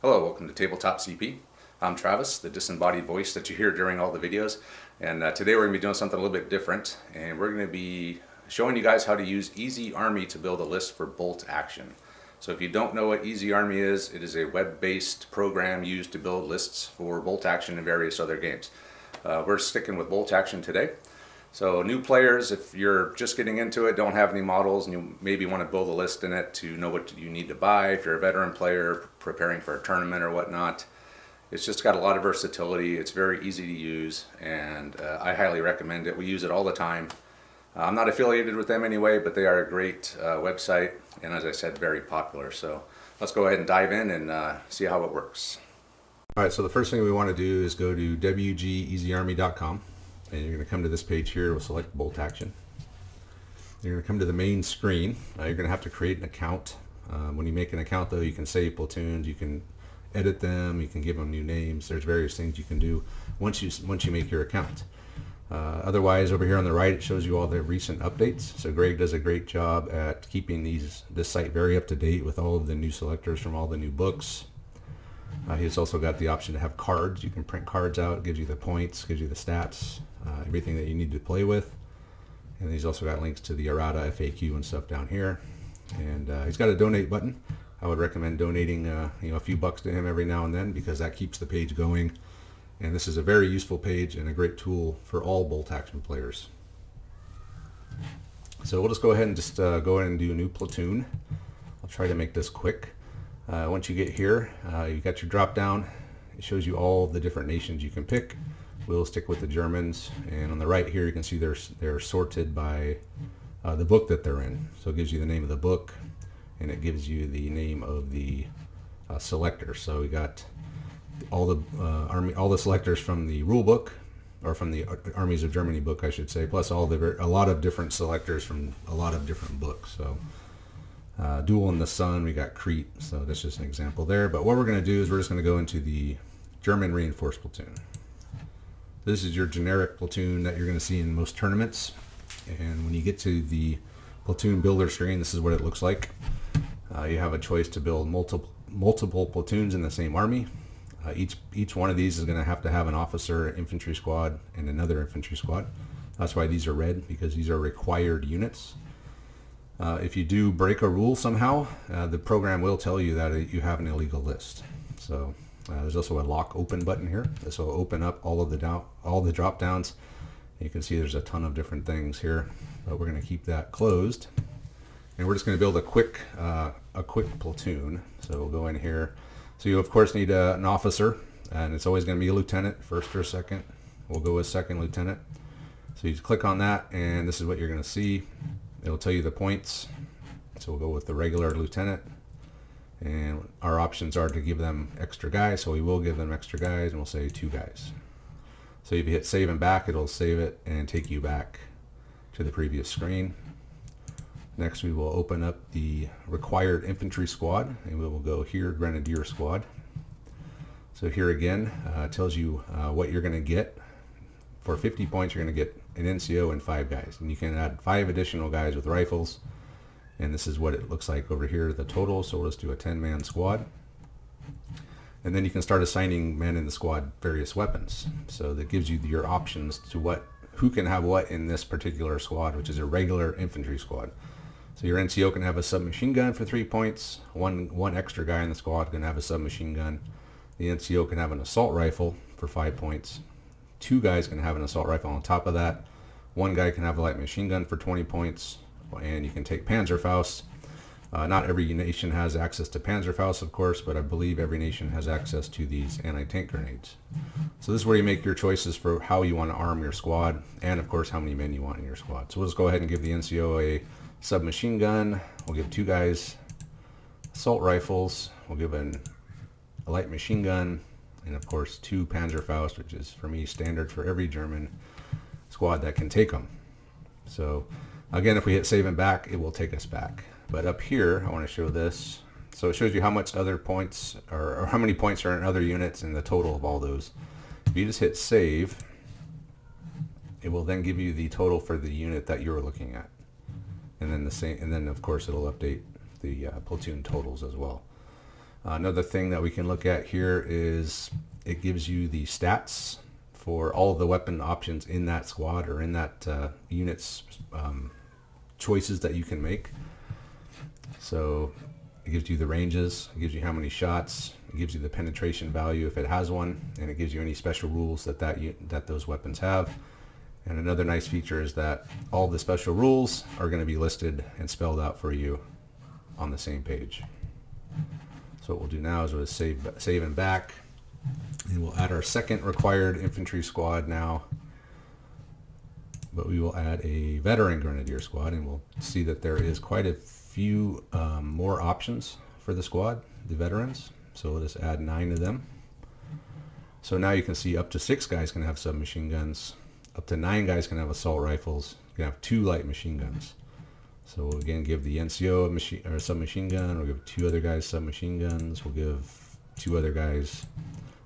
Hello, welcome to Tabletop CP. I'm Travis, the disembodied voice that you hear during all the videos, and today we're going to be doing something a little bit different, and we're going to be showing you guys how to use Easy Army to build a list for bolt action. So if you don't know what Easy Army is, it is a web-based program used to build lists for bolt action and various other games. We're sticking with bolt action today. So new players, if you're just getting into it, don't have any models, and you maybe want to build a list in it to know what you need to buy. If you're a veteran player preparing for a tournament or whatnot, it's just got a lot of versatility. It's very easy to use, and I highly recommend it. We use it all the time. I'm not affiliated with them anyway, but they are a great website, and as I said, very popular. So let's go ahead and dive in and see how it works. All right, so the first thing we want to do is go to wgeasyarmy.com. And you're going to come to this page here. We'll select bolt action. You're going to come to the main screen. You're going to have to create an account. When you make an account, though, you can save platoons, you can edit them, you can give them new names. There's various things you can do once you make your account. Otherwise, over here on the right, it shows you all the recent updates. So Greg does a great job at keeping this site very up to date with all of the new selectors from all the new books. He's also got the option to have cards. You can print cards out. It gives you the points, gives you the stats, everything that you need to play with. And he's also got links to the errata, FAQ, and stuff down here. And he's got a donate button. I would recommend donating a few bucks to him every now and then, because that keeps the page going. And this is a very useful page and a great tool for all bolt action players. So we'll just go ahead and go ahead and do a new platoon. I'll try to make this quick. Once you get here, you've got your drop down. It shows you all the different nations you can pick. We'll stick with the Germans, and on the right here you can see they're sorted by the book that they're in. So it gives you the name of the book, and it gives you the name of the selector. So we got all the selectors from the rule book, or from the Armies of Germany book, I should say, plus a lot of different selectors from a lot of different books. So Duel in the Sun, we got Crete, so that's just an example there. But what we're going to do is we're just going to go into the German Reinforced Platoon. This is your generic platoon that you're going to see in most tournaments. And when you get to the Platoon Builder screen, this is what it looks like. You have a choice to build multiple platoons in the same army. Each one of these is going to have an officer, infantry squad, and another infantry squad. That's why these are red, because these are required units. If you do break a rule somehow, the program will tell you that you have an illegal list. So there's also a lock open button here. This will open up all the drop downs. You can see there's a ton of different things here, but we're going to keep that closed. And we're just going to build a quick platoon. So we'll go in here. So you of course need an officer, and it's always going to be a lieutenant, first or second. We'll go with second lieutenant. So you just click on that, and this is what you're going to see. It'll tell you the points. So we'll go with the regular lieutenant, and our options are to give them extra guys, so we will give them extra guys, and we'll say 2 guys. So if you hit save and back, it'll save it and take you back to the previous screen. Next we will open up the required infantry squad, and we will go here, Grenadier Squad. So here again, it tells you what you're going to get. For 50 points, you're going to get an NCO and 5 guys. And you can add 5 additional guys with rifles. And this is what it looks like over here, the total. So we'll just do a 10-man squad. And then you can start assigning men in the squad various weapons. So that gives you your options to who can have what in this particular squad, which is a regular infantry squad. So your NCO can have a submachine gun for 3 points. One extra guy in the squad can have a submachine gun. The NCO can have an assault rifle for 5 points. 2 guys can have an assault rifle on top of that. 1 guy can have a light machine gun for 20 points. And you can take Panzerfaust. Not every nation has access to Panzerfaust, of course, but I believe every nation has access to these anti-tank grenades. So this is where you make your choices for how you want to arm your squad, and of course how many men you want in your squad. So we'll just go ahead and give the NCO a submachine gun. We'll give 2 guys assault rifles. We'll give a light machine gun, and of course 2 Panzerfaust, which is for me standard for every German squad that can take them. So again, if we hit save and back, it will take us back. But up here, I want to show this. So it shows you how much other points, or how many points are in other units and the total of all those. If you just hit save, it will then give you the total for the unit that you're looking at. And then of course it'll update the platoon totals as well. Another thing that we can look at here is it gives you the stats for all of the weapon options in that squad or in that unit's choices that you can make. So it gives you the ranges, it gives you how many shots, it gives you the penetration value if it has one, and it gives you any special rules that those weapons have. And another nice feature is that all the special rules are going to be listed and spelled out for you on the same page. So what we'll do now is we'll save and back, and we'll add our second required infantry squad now. But we will add a veteran grenadier squad, and we'll see that there is quite a few more options for the squad, the veterans. So we'll just add 9 of them. So now you can see up to 6 guys can have submachine guns. Up to 9 guys can have assault rifles. You can have 2 light machine guns. So we'll again give the NCO a submachine gun. We'll give 2 other guys submachine guns. We'll give 2 other guys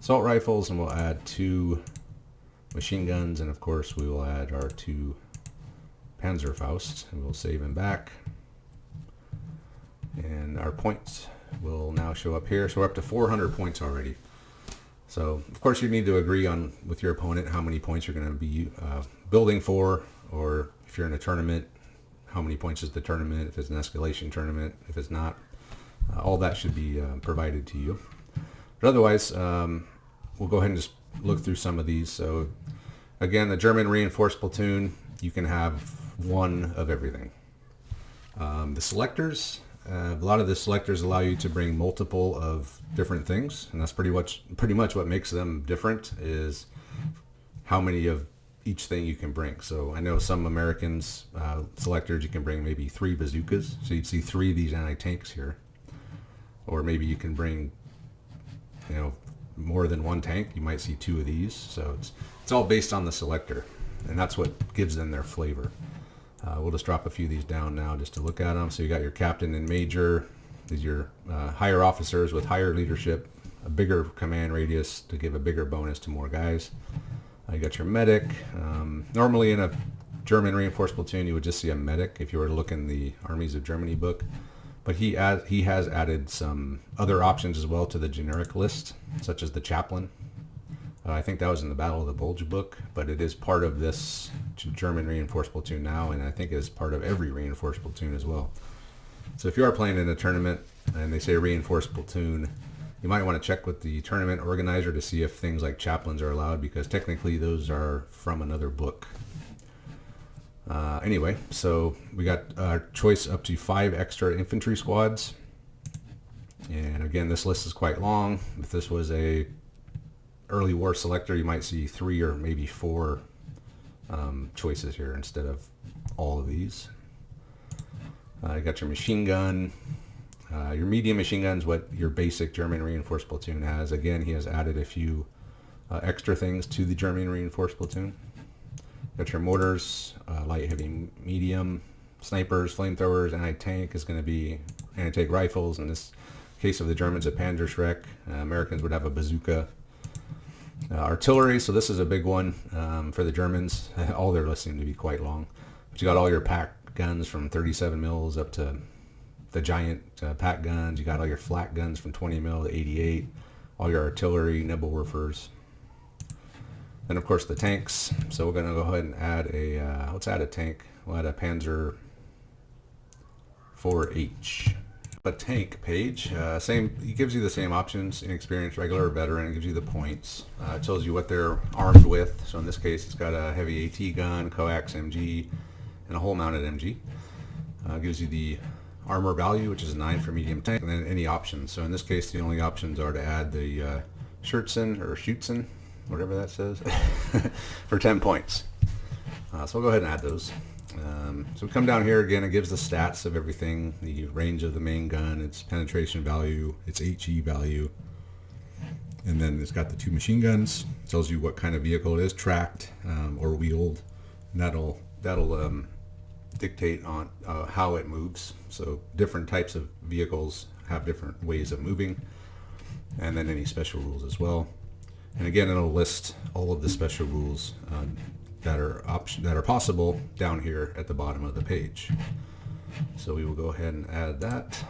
assault rifles, and we'll add 2 machine guns, and of course we will add our 2 Panzerfausts, and we'll save them back. And our points will now show up here. So we're up to 400 points already. So of course you need to agree on with your opponent how many points you're going to be building for, or if you're in a tournament, how many points is the tournament, if it's an escalation tournament, if it's not, all that should be provided to you. But otherwise, we'll go ahead and just look through some of these. So again, the German reinforced platoon, you can have 1 of everything. The selectors, a lot of the selectors allow you to bring multiple of different things, and that's pretty much what makes them different, is how many of each thing you can bring. So I know some Americans selectors, you can bring maybe 3 bazookas, so you'd see 3 of these anti-tanks here, or maybe you can bring, you know, more than 1 tank. You might see 2 of these. So it's all based on the selector, and that's what gives them their flavor. We'll just drop a few of these down now just to look at them. So you got your captain and major. These are your higher officers with higher leadership, a bigger command radius to give a bigger bonus to more guys. You got your medic. Normally in a German reinforced platoon you would just see a medic if you were to look in the Armies of Germany book. But he has added some other options as well to the generic list, such as the chaplain. I think that was in the Battle of the Bulge book, but it is part of this German reinforced platoon now, and I think it is part of every reinforced platoon as well. So if you are playing in a tournament and they say reinforced platoon, you might want to check with the tournament organizer to see if things like chaplains are allowed, because technically those are from another book. Anyway, so we got our choice up to 5 extra infantry squads. And again, this list is quite long. If this was a early war selector, you might see 3 or maybe 4 choices here instead of all of these. You got your machine gun. Your medium machine gun is what your basic German reinforced platoon has. Again, he has added a few extra things to the German reinforced platoon. Got your mortars, light, heavy, medium, snipers, flamethrowers. Anti-tank is going to be anti-tank rifles. In this case of the Germans, a Panzerschreck. Americans would have a bazooka. Artillery, so this is a big one for the Germans. All their lists seem to be quite long. But you got all your pack guns from 37 mils up to the giant pack guns. You got all your flak guns from 20 mil to 88. All your artillery, Nebelwerfers. Then of course the tanks. So we're going to go ahead and add a, let's add a tank. We'll add a Panzer 4H. A tank page, it gives you the same options: inexperienced, regular, or veteran. It gives you the points. It tells you what they're armed with. So in this case, it's got a heavy AT gun, coax MG, and a hole mounted MG. It gives you the armor value, which is a 9 for medium tank, and then any options. So in this case, the only options are to add the Schutzen or Schutzen, whatever that says, for 10 points. So we'll go ahead and add those. So we come down here again, it gives the stats of everything, the range of the main gun, its penetration value, its HE value, and then it's got the 2 machine guns. It tells you what kind of vehicle it is, tracked or wheeled, and that'll dictate on how it moves. So different types of vehicles have different ways of moving, and then any special rules as well. And again, it'll list all of the special rules that are possible down here at the bottom of the page. So we will go ahead and add that.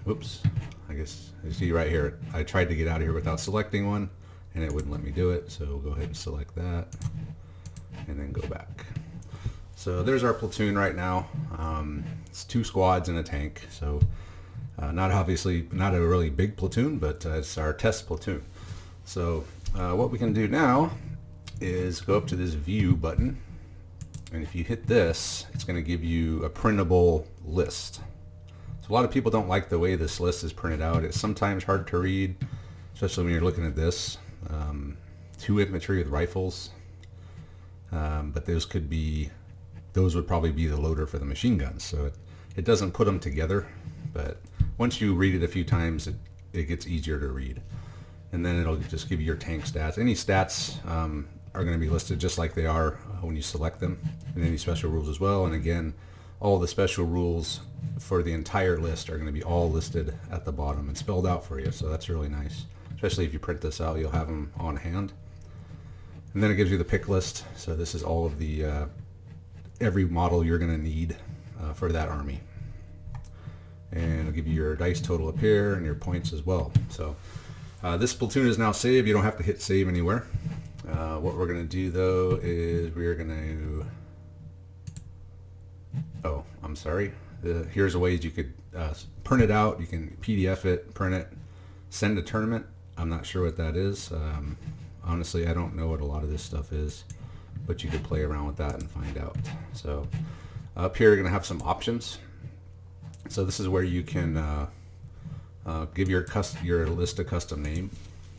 Whoops, I guess you see right here, I tried to get out of here without selecting one and it wouldn't let me do it. So we'll go ahead and select that and then go back. So there's our platoon right now. It's 2 squads and a tank. So not a really big platoon, but it's our test platoon. So what we can do now is go up to this view button. And if you hit this, it's going to give you a printable list. So a lot of people don't like the way this list is printed out. It's sometimes hard to read, especially when you're looking at this. 2 infantry with rifles, but those would probably be the loader for the machine guns. So it doesn't put them together, but once you read it a few times, it gets easier to read. And then it'll just give you your tank stats. Any stats are going to be listed just like they are when you select them, and any special rules as well. And again, all the special rules for the entire list are going to be all listed at the bottom and spelled out for you. So that's really nice, especially if you print this out, you'll have them on hand. And then it gives you the pick list. So this is all of the every model you're going to need for that army, and it'll give you your dice total up here and your points as well. So this platoon is now saved. You don't have to hit save anywhere. What we're going to do though is we're going to, oh, I'm sorry. Here's a ways you could print it out. You can PDF it, print it, send a tournament. I'm not sure what that is. Honestly, I don't know what a lot of this stuff is, but you could play around with that and find out. So up here, you're going to have some options. So this is where you can give your list a custom name.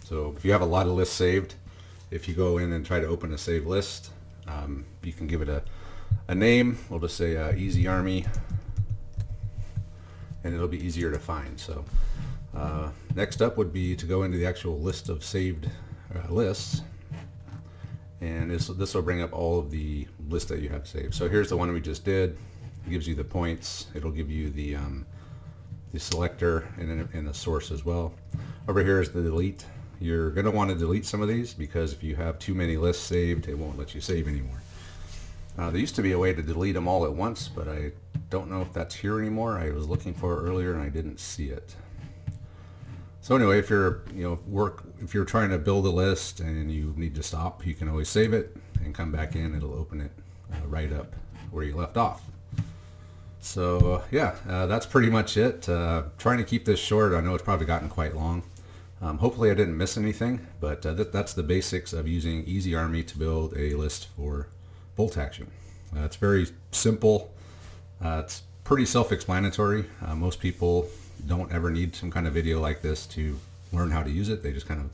So if you have a lot of lists saved, if you go in and try to open a saved list, you can give it a name. We'll just say Easy Army, and it'll be easier to find. So next up would be to go into the actual list of saved lists, and this will bring up all of the lists that you have saved. So here's the one we just did. It gives you the points. It'll give you the selector and the source as well. Over here is the delete. You're going to want to delete some of these because if you have too many lists saved, it won't let you save anymore. There used to be a way to delete them all at once, but I don't know if that's here anymore. I was looking for it earlier and I didn't see it. So anyway, if you're trying to build a list and you need to stop, you can always save it and come back in. It'll open it right up where you left off. So yeah, that's pretty much it. Trying to keep this short. I know it's probably gotten quite long. Hopefully I didn't miss anything, but that's the basics of using Easy Army to build a list for bolt action. It's very simple. It's pretty self-explanatory. Most people don't ever need some kind of video like this to learn how to use it. They just kind of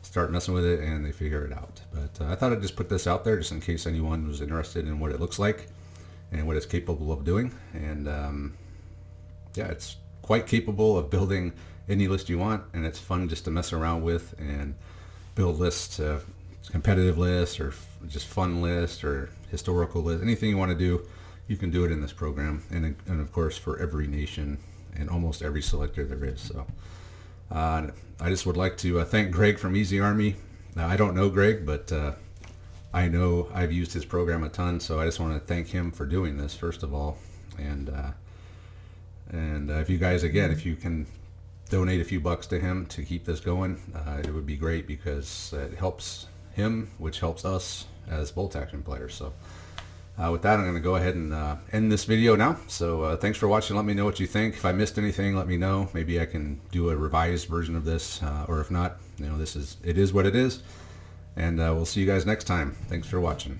start messing with it and they figure it out. But I thought I'd just put this out there just in case anyone was interested in what it looks like and what it's capable of doing. And yeah, it's quite capable of building any list you want, and it's fun just to mess around with and build lists, competitive lists or just fun lists or historical lists. Anything you want to do, you can do it in this program, and of course for every nation and almost every selector there is. So I just would like to thank Greg from Easy Army. Now, I don't know Greg, but I know I've used his program a ton, so I just want to thank him for doing this first of all. And if you guys, again, if you can donate a few bucks to him to keep this going, it would be great because it helps him, which helps us as bolt action players. So with that, I'm going to go ahead and end this video now. So thanks for watching. Let me know what you think. If I missed anything, let me know. Maybe I can do a revised version of this, or if not, it is what it is. And we'll see you guys next time. Thanks for watching.